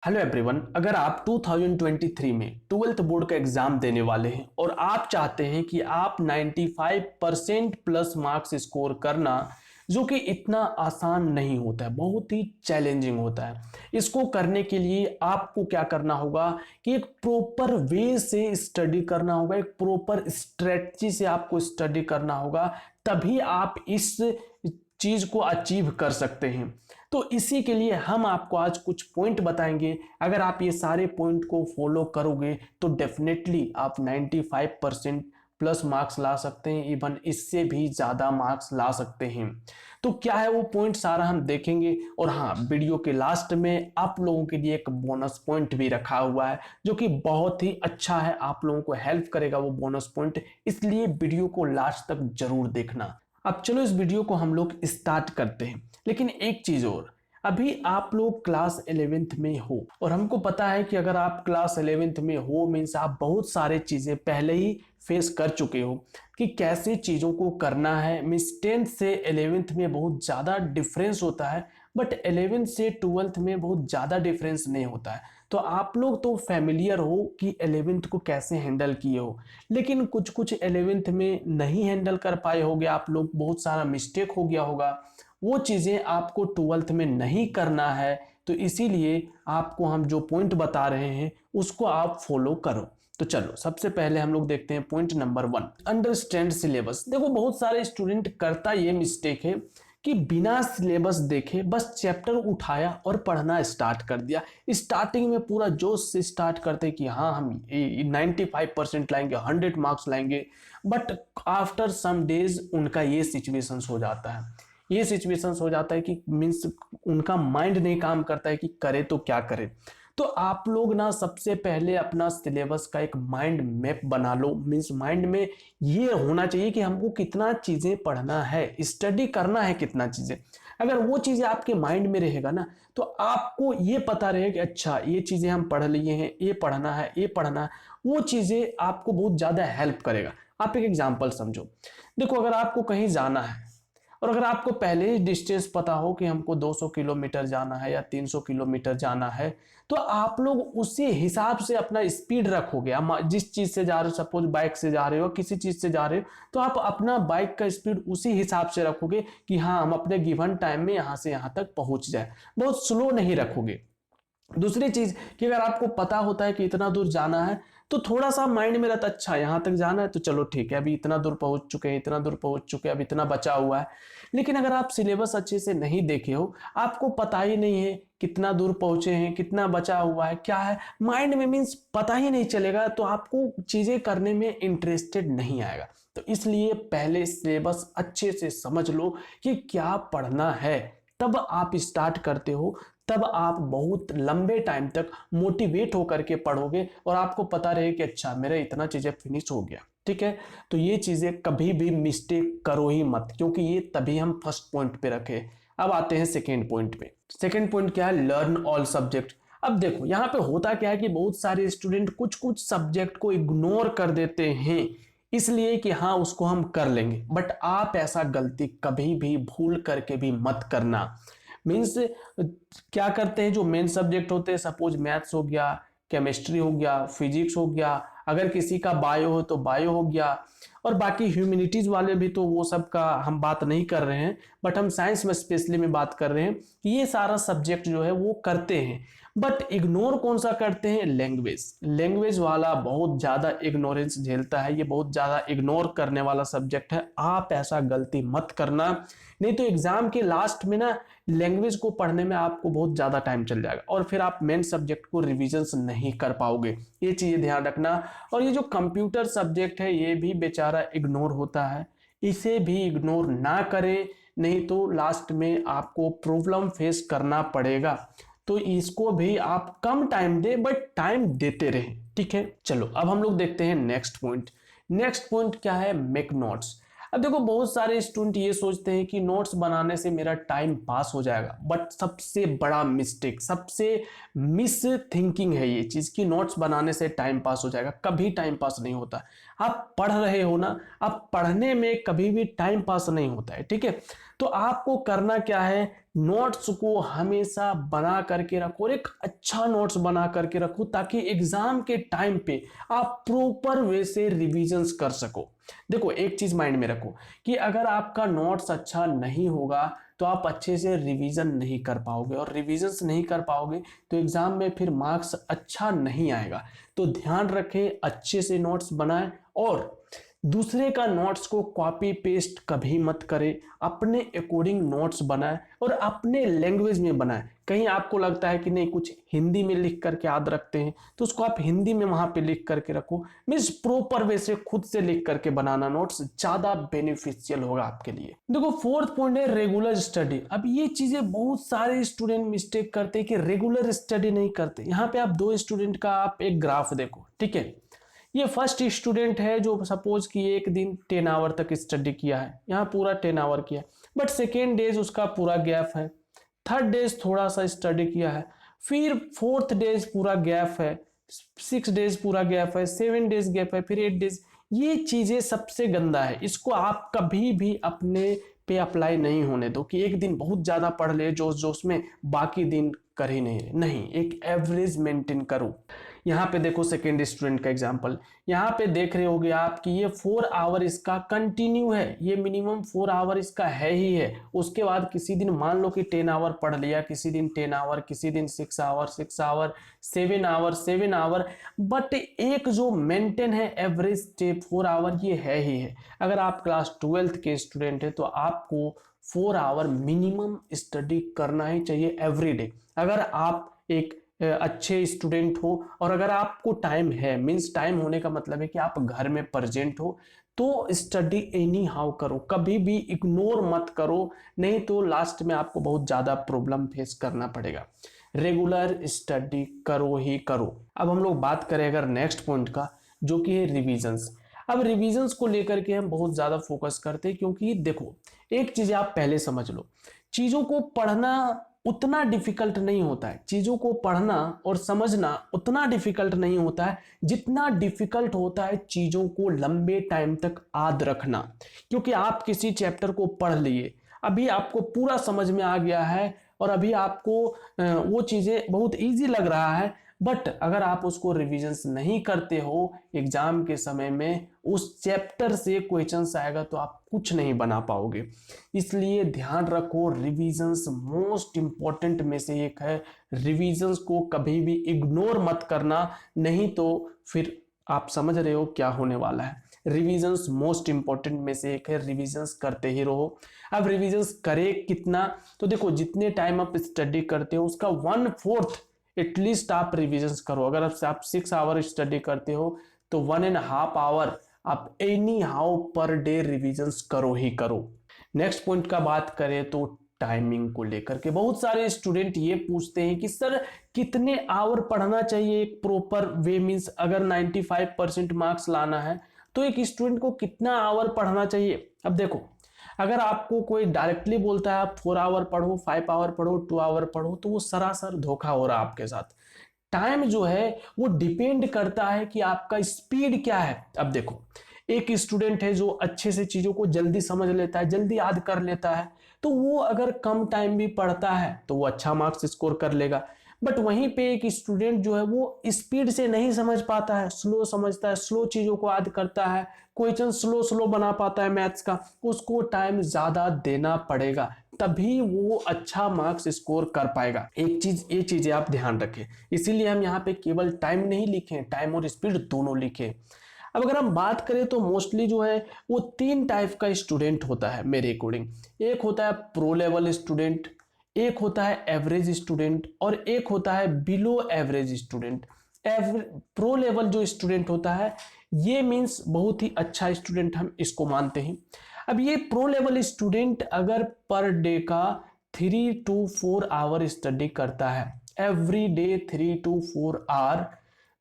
Hello everyone, अगर आप 2023 में 12th बोर्ड का एग्जाम देने वाले हैं और आप चाहते हैं कि आप 95% प्लस मार्क्स स्कोर करना, जो कि इतना आसान नहीं होता है, बहुत ही चैलेंजिंग होता है। इसको करने के लिए आपको क्या करना होगा कि एक प्रॉपर वे से स्टडी करना होगा, एक प्रॉपर स्ट्रेटजी से आपको स्टडी करना होगा, तभी आप इस चीज को अचीव कर सकते हैं। तो इसी के लिए हम आपको आज कुछ पॉइंट बताएंगे। अगर आप ये सारे पॉइंट को फॉलो करोगे तो डेफिनेटली आप 95% प्लस मार्क्स ला सकते हैं, इवन इससे भी ज्यादा मार्क्स ला सकते हैं। तो क्या है वो पॉइंट, सारा हम देखेंगे। और हाँ, वीडियो के लास्ट में आप लोगों के लिए एक बोनस पॉइंट भी रखा हुआ है, जो कि बहुत ही अच्छा है, आप लोगों को हेल्प करेगा वो बोनस पॉइंट, इसलिए वीडियो को लास्ट तक जरूर देखना। अब चलो इस वीडियो को हम लोग स्टार्ट करते हैं। लेकिन एक चीज और, अभी आप लोग क्लास 11th में हो और हमको पता है कि अगर आप क्लास 11th में हो मीन्स आप बहुत सारे चीजें पहले ही फेस कर चुके हो कि कैसे चीजों को करना है। मीन्स 10th से 11th में बहुत ज्यादा डिफरेंस होता है, बट 11th से 12th में बहुत ज्यादा डिफरेंस नहीं होता है। तो आप लोग तो फैमिलियर हो कि 11th को कैसे हैंडल किए हो, लेकिन कुछ कुछ 11th में नहीं हैंडल कर पाए होगे आप लोग, बहुत सारा मिस्टेक हो गया होगा, वो चीजें आपको 12th में नहीं करना है। तो इसीलिए आपको हम जो पॉइंट बता रहे हैं उसको आप फॉलो करो। तो चलो सबसे पहले हम लोग देखते हैं पॉइंट नंबर 1, अंडरस्टैंड सिलेबस। देखो बहुत सारे स्टूडेंट करता ये मिस्टेक है कि बिना सिलेबस देखे बस चैप्टर उठाया और पढ़ना स्टार्ट कर दिया। स्टार्टिंग में पूरा जोश से स्टार्ट करते कि हाँ हम 95% लाएंगे, 100 मार्क्स लाएंगे, बट आफ्टर सम डेज उनका ये सिचुएशंस हो जाता है। ये सिचुएशंस हो जाता है कि मीन्स उनका माइंड नहीं काम करता है कि करे तो क्या करे। तो आप लोग ना सबसे पहले अपना सिलेबस का एक माइंड मैप बना लो। मीन्स माइंड में ये होना चाहिए कि हमको कितना चीजें पढ़ना है, स्टडी करना है कितना चीजें। अगर वो चीजें आपके माइंड में रहेगा ना, तो आपको ये पता रहेगा कि अच्छा ये चीजें हम पढ़ लिए हैं, ये पढ़ना है, ये पढ़ना है। वो चीजें आपको बहुत ज्यादा हेल्प करेगा। आप एक एग्जाम्पल समझो। देखो अगर आपको कहीं जाना है और अगर आपको पहले ही डिस्टेंस पता हो कि हमको 200 किलोमीटर जाना है या 300 किलोमीटर जाना है, तो आप लोग उसी हिसाब से अपना स्पीड रखोगे। जिस चीज से जा रहे हो, सपोज बाइक से जा रहे हो, किसी चीज से जा रहे हो, तो आप अपना बाइक का स्पीड उसी हिसाब से रखोगे कि हाँ हम अपने गिवन टाइम में यहां से यहां तक पहुंच जाए। बहुत स्लो नहीं रखोगे। दूसरी चीज कि अगर आपको पता होता है कि इतना दूर जाना है, तो थोड़ा सा माइंड में रहता अच्छा यहां तक जाना है तो चलो ठीक है, अभी इतना दूर पहुंच चुके हैं, इतना दूर पहुंच चुके हैं, अब इतना बचा हुआ है। लेकिन अगर आप सिलेबस अच्छे से नहीं देखे हो, आपको पता ही नहीं है कितना दूर पहुंचे हैं, कितना बचा हुआ है, क्या है माइंड में, मीन्स पता ही नहीं चलेगा, तो आपको चीजें करने में इंटरेस्टेड नहीं आएगा। तो इसलिए पहले सिलेबस अच्छे से समझ लो कि क्या पढ़ना है, तब आप स्टार्ट करते हो। तब आप बहुत लंबे टाइम तक मोटिवेट होकर के पढ़ोगे और आपको पता रहे कि अच्छा मेरा इतना चीजें फिनिश हो गया। ठीक है, तो ये चीजें कभी भी मिस्टेक करो ही मत, क्योंकि ये तभी हम फर्स्ट पॉइंट पे रखे। अब आते हैं सेकेंड पॉइंट पे। सेकेंड पॉइंट क्या है, लर्न ऑल सब्जेक्ट। अब देखो यहाँ पे होता क्या है कि बहुत सारे स्टूडेंट कुछ कुछ सब्जेक्ट को इग्नोर कर देते हैं, इसलिए कि हाँ उसको हम कर लेंगे, बट आप ऐसा गलती कभी भी भूल करके भी मत करना। मीन्स क्या करते हैं, जो मेन सब्जेक्ट होते हैं, सपोज मैथ्स हो गया, केमिस्ट्री हो गया, फिजिक्स हो गया, अगर किसी का बायो हो तो बायो हो गया, और बाकी ह्यूमैनिटीज वाले भी तो वो सब का हम बात नहीं कर रहे हैं, बट हम साइंस में स्पेशली में बात कर रहे हैं कि ये सारा सब्जेक्ट जो है वो करते हैं। बट इग्नोर कौन सा करते हैं, लैंग्वेज। लैंग्वेज वाला बहुत ज्यादा इग्नोरेंस झेलता है, ये बहुत ज्यादा इग्नोर करने वाला सब्जेक्ट है। आप ऐसा गलती मत करना, नहीं तो एग्जाम के लास्ट में ना लैंग्वेज को पढ़ने में आपको बहुत ज्यादा टाइम चल जाएगा और फिर आप मेन सब्जेक्ट को रिविजन नहीं कर पाओगे। ये चीजें ध्यान रखना। और ये जो कंप्यूटर सब्जेक्ट है ये भी बेचारा इग्नोर होता है, इसे भी इग्नोर ना करें, नहीं तो लास्ट में आपको प्रॉब्लम फेस करना पड़ेगा। तो इसको भी आप कम टाइम दे, बट टाइम देते रहें। ठीक है, चलो अब हम लोग देखते हैं नेक्स्ट पॉइंट। नेक्स्ट पॉइंट क्या है, मेक नोट्स। अब देखो बहुत सारे स्टूडेंट ये सोचते हैं कि नोट्स बनाने से मेरा टाइम पास हो जाएगा, बट सबसे बड़ा मिस्टेक, सबसे मिस थिंकिंग है ये चीज कि नोट्स बनाने से टाइम पास हो जाएगा। कभी टाइम पास नहीं होता। आप पढ़ रहे हो ना, आप पढ़ने में कभी भी टाइम पास नहीं होता है। ठीक है, तो आपको करना क्या है, नोट्स को हमेशा बना करके रखो और एक अच्छा नोट्स बना करके रखो ताकि एग्जाम के टाइम पे आप प्रॉपर वे से रिविजन्स कर सको। देखो एक चीज माइंड में रखो कि अगर आपका नोट्स अच्छा नहीं होगा तो आप अच्छे से रिवीजन नहीं कर पाओगे, और रिविजन्स नहीं कर पाओगे तो एग्जाम में फिर मार्क्स अच्छा नहीं आएगा। तो ध्यान रखें, अच्छे से नोट्स बनाएं और दूसरे का नोट्स को कॉपी पेस्ट कभी मत करें, अपने अकॉर्डिंग नोट्स बनाएं और अपने लैंग्वेज में बनाएं। कहीं आपको लगता है कि नहीं कुछ हिंदी में लिख करके याद रखते हैं तो उसको आप हिंदी में वहां पे लिख करके रखो। मीन्स प्रॉपर वे से खुद से लिख करके बनाना नोट्स ज्यादा बेनिफिशियल होगा आपके लिए। देखो फोर्थ पॉइंट है रेगुलर स्टडी। अब ये चीजें बहुत सारे स्टूडेंट मिस्टेक करते हैं कि रेगुलर स्टडी नहीं करते। यहाँ पे आप दो स्टूडेंट का आप एक ग्राफ देखो, ठीक है। ये फर्स्ट स्टूडेंट है जो सपोज कि एक दिन 10 आवर तक स्टडी किया है, यहाँ पूरा 10 आवर किया, बट सेकेंड डेज उसका पूरा गैप है, थर्ड डेज थोड़ा सा स्टडी किया है, फिर फोर्थ डेज पूरा गैप है, 6 डेज पूरा गैप है, 7 डेज गैप है, फिर 8 डेज। ये चीजें सबसे गंदा है, इसको आप कभी भी अपने पे अप्लाई नहीं होने दो कि एक दिन बहुत ज्यादा पढ़ ले जोश जोश में, बाकी दिन कर ही नहीं, एक एवरेज मेंटेन करो। यहाँ पे देखो सेकेंड स्टूडेंट का एग्जांपल, यहाँ पे देख रहे होगे आप कि ये 4 आवर इसका कंटिन्यू है, ये मिनिमम 4 आवर इसका है ही है। उसके बाद किसी दिन मान लो कि 10 आवर पढ़ लिया, किसी दिन 10 आवर, किसी दिन 6 hour 6 hour, 7 hour 7 hour, but एक जो मेंटेन है एवरेज 4 आवर ये है ही है। अगर आप क्लास 12th के स्टूडेंट है तो आपको 4 आवर मिनिमम स्टडी करना ही चाहिए एवरी डे। अगर आप एक अच्छे स्टूडेंट हो और अगर आपको टाइम है, मींस टाइम होने का मतलब है कि आप घर में प्रेजेंट हो, तो स्टडी एनी हाउ करो, कभी भी इग्नोर मत करो, नहीं तो लास्ट में आपको बहुत ज्यादा प्रॉब्लम फेस करना पड़ेगा। रेगुलर स्टडी करो ही करो। अब हम लोग बात करें अगर नेक्स्ट पॉइंट का, जो कि है रिविजन्स। अब रिविजन्स को लेकर के हम बहुत ज्यादा फोकस करते हैं क्योंकि देखो एक चीज आप पहले समझ लो, चीजों को पढ़ना उतना डिफिकल्ट नहीं होता है, चीजों को पढ़ना और समझना उतना डिफिकल्ट नहीं होता है जितना डिफिकल्ट होता है चीजों को लंबे टाइम तक याद रखना। क्योंकि आप किसी चैप्टर को पढ़ लिए, अभी आपको पूरा समझ में आ गया है और अभी आपको वो चीजें बहुत इजी लग रहा है, बट अगर आप उसको रिविजन्स नहीं करते हो एग्जाम के समय में, उस चैप्टर से क्वेश्चंस आएगा तो आप कुछ नहीं बना पाओगे। इसलिए ध्यान रखो, रिविजन्स मोस्ट इंपॉर्टेंट में से एक है। रिविजन्स को कभी भी इग्नोर मत करना, नहीं तो फिर आप समझ रहे हो क्या होने वाला है। रिविजन्स मोस्ट इंपॉर्टेंट में से एक है, रिविजन्स करते ही रहो। अब रिविजन्स करे कितना, तो देखो जितने टाइम आप स्टडी करते हो उसका 1/4 एटलीस्ट आप रिविजन्स करो। अगर आप 6 आवर स्टडी करते हो तो 1.5 आवर आप any how per day revisions करो ही करो। नेक्स्ट पॉइंट का बात करें तो टाइमिंग को लेकर के बहुत सारे स्टूडेंट ये पूछते हैं कि सर कितने आवर पढ़ना चाहिए एक प्रॉपर वे, मीन्स अगर 95% मार्क्स लाना है तो एक स्टूडेंट को कितना आवर पढ़ना चाहिए। अब देखो अगर आपको कोई डायरेक्टली बोलता है आप 4 आवर पढ़ो, 5 आवर पढ़ो, 2 आवर पढ़ो, तो वो सरासर धोखा हो रहा है आपके साथ। टाइम जो है वो डिपेंड करता है कि आपका स्पीड क्या है। अब देखो एक स्टूडेंट है जो अच्छे से चीजों को जल्दी समझ लेता है, जल्दी याद कर लेता है, तो वो अगर कम टाइम भी पढ़ता है तो वो अच्छा मार्क्स स्कोर कर लेगा। बट वहीं पे एक स्टूडेंट जो है वो स्पीड से नहीं समझ पाता है, स्लो समझता है, स्लो चीजों को याद करता है, क्वेश्चन स्लो स्लो बना पाता है मैथ्स का, उसको टाइम ज्यादा देना पड़ेगा, तभी वो अच्छा मार्क्स स्कोर कर पाएगा। ये चीजें आप ध्यान रखें। इसीलिए हम यहाँ पे केवल टाइम नहीं लिखे, टाइम और स्पीड दोनों लिखे। अब अगर हम बात करें तो मोस्टली जो है वो 3 टाइप का स्टूडेंट होता है मेरे अकॉर्डिंग। एक होता है प्रो लेवल स्टूडेंट, एक होता है एवरेज स्टूडेंट और एक होता है below average student. Pro level जो स्टूडेंट होता है ये मीन्स बहुत ही अच्छा स्टूडेंट हम इसको मानते हैं। अब ये प्रो लेवल स्टूडेंट अगर पर डे का 3 to 4 आवर स्टडी करता है, एवरी डे 3 to 4 आवर,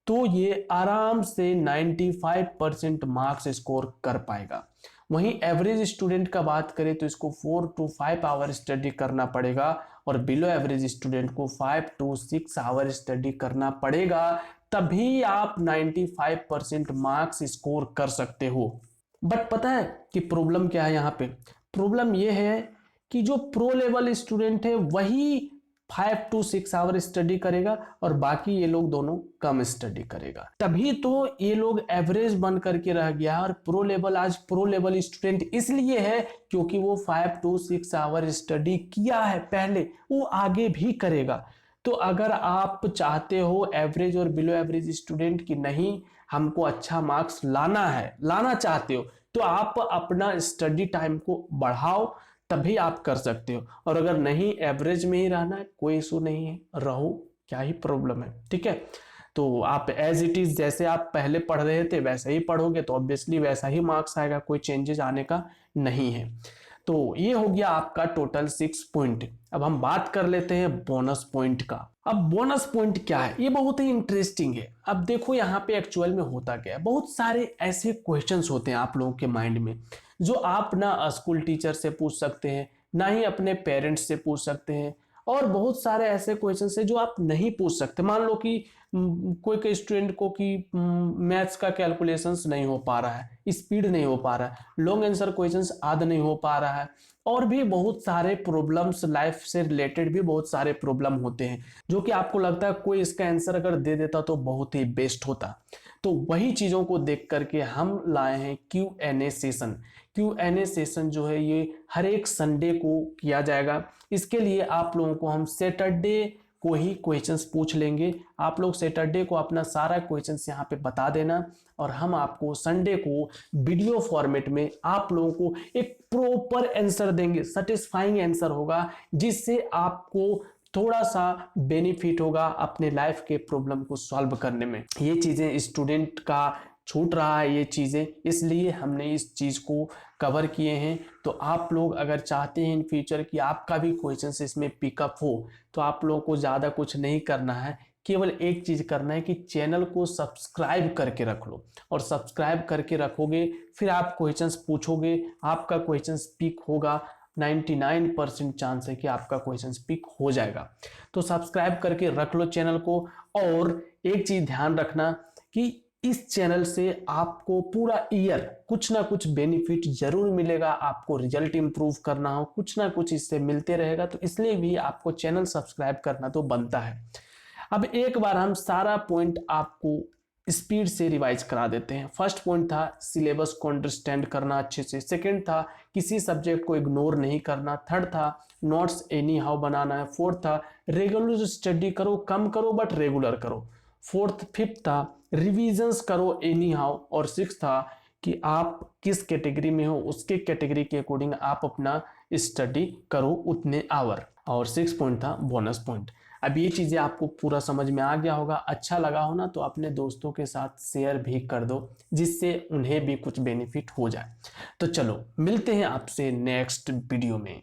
तो ये आराम से 95% मार्क्स स्कोर कर पाएगा। वहीं एवरेज स्टूडेंट का बात करें तो इसको 4 to 5 आवर स्टडी करना पड़ेगा और बिलो एवरेज स्टूडेंट को 5 to 6 आवर स्टडी करना पड़ेगा, तभी आप 95% मार्क्स स्कोर कर सकते हो। बट पता है कि प्रॉब्लम क्या है यहाँ पे? प्रॉब्लम ये है कि जो प्रो लेवल स्टूडेंट है वही 5 to 6 आवर स्टडी करेगा और बाकी ये लोग दोनों कम स्टडी करेगा, तभी तो ये लोग एवरेज बन करके रह गया। और प्रो लेवल, आज प्रो लेवल स्टूडेंट इसलिए है क्योंकि वो 5 to 6 आवर स्टडी किया है पहले, वो आगे भी करेगा। तो अगर आप चाहते हो एवरेज और बिलो एवरेज स्टूडेंट की नहीं, हमको अच्छा मार्क्स लाना है, लाना चाहते हो, तो आप अपना स्टडी टाइम को बढ़ाओ, तभी आप कर सकते हो। और अगर नहीं एवरेज में ही रहना है, कोई इशू नहीं है, रहो, क्या ही प्रॉब्लम है, ठीक है। तो आप एज इट इज, जैसे आप पहले पढ़ रहे थे वैसे ही पढ़ोगे तो ऑब्वियसली वैसा ही मार्क्स आएगा, कोई चेंजेस आने का नहीं है। तो ये हो गया आपका टोटल 6 पॉइंट। अब हम बात कर लेते हैं बोनस पॉइंट का। अब बोनस पॉइंट क्या है, ये बहुत ही इंटरेस्टिंग है। अब देखो यहाँ पे एक्चुअल में होता क्या है, बहुत सारे ऐसे क्वेश्चंस होते हैं आप लोगों के माइंड में जो आप ना स्कूल टीचर से पूछ सकते हैं, ना ही अपने पेरेंट्स से पूछ सकते हैं, और बहुत सारे ऐसे क्वेश्चन है जो आप नहीं पूछ सकते। मान लो कि कोई स्टूडेंट को कि मैथ्स का कैलकुलेशंस नहीं हो पा रहा है, स्पीड नहीं हो पा रहा है, लॉन्ग आंसर क्वेश्चंस आद नहीं हो पा रहा है, और भी बहुत सारे प्रॉब्लम्स, लाइफ से रिलेटेड भी बहुत सारे प्रॉब्लम होते हैं जो कि आपको लगता है कोई इसका आंसर अगर दे देता तो बहुत ही बेस्ट होता। तो वही चीज़ों को देख करके हम लाए हैं Q&A सेशन। Q&A सेशन जो है ये हर एक संडे को किया जाएगा। इसके लिए आप लोगों को हम सैटरडे को ही क्वेश्चंस पूछ लेंगे। आप लोग सैटरडे को अपना सारा क्वेश्चंस यहाँ पे बता देना और हम आपको संडे को वीडियो फॉर्मेट में आप लोगों को एक प्रॉपर आंसर देंगे, सेटिस्फाइंग आंसर होगा, जिससे आपको थोड़ा सा बेनिफिट होगा अपने लाइफ के प्रॉब्लम को सॉल्व करने में। ये चीज़ें स्टूडेंट का छूट रहा है, ये चीज़ें, इसलिए हमने इस चीज़ को कवर किए हैं। तो आप लोग अगर चाहते हैं इन फ्यूचर कि आपका भी क्वेश्चन इसमें पिकअप हो, तो आप लोगों को ज़्यादा कुछ नहीं करना है, केवल एक चीज़ करना है कि चैनल को सब्सक्राइब करके रख लो। और सब्सक्राइब करके रखोगे फिर आप क्वेश्चंस पूछोगे, आपका क्वेश्चंस पिक होगा, 99% चांस है कि आपका क्वेश्चन पिक हो जाएगा। तो सब्सक्राइब करके रख लो चैनल को। और एक चीज ध्यान रखना कि इस चैनल से आपको पूरा ईयर कुछ ना कुछ बेनिफिट जरूर मिलेगा। आपको रिजल्ट इंप्रूव करना हो, कुछ ना कुछ इससे मिलते रहेगा, तो इसलिए भी आपको चैनल सब्सक्राइब करना तो बनता है। अब एक बार हम सारा पॉइंट आपको स्पीड से रिवाइज करा देते हैं। फर्स्ट पॉइंट था सिलेबस को अंडरस्टैंड करना अच्छे से। सेकंड था किसी सब्जेक्ट को इग्नोर नहीं करना। थर्ड था नोट्स एनी हाउ बनाना है। फोर्थ था रेगुलर स्टडी करो, कम करो बट रेगुलर करो। फिफ्थ था रिविजन्स करो एनी हाउ। और सिक्स था कि आप किस कैटेगरी में हो उसके कैटेगरी के अकॉर्डिंग आप अपना स्टडी करो उतने आवर। और सिक्स पॉइंट था बोनस पॉइंट। अब ये चीज़ें आपको पूरा समझ में आ गया होगा। अच्छा लगा हो ना तो अपने दोस्तों के साथ शेयर भी कर दो, जिससे उन्हें भी कुछ बेनिफिट हो जाए। तो चलो मिलते हैं आपसे नेक्स्ट वीडियो में।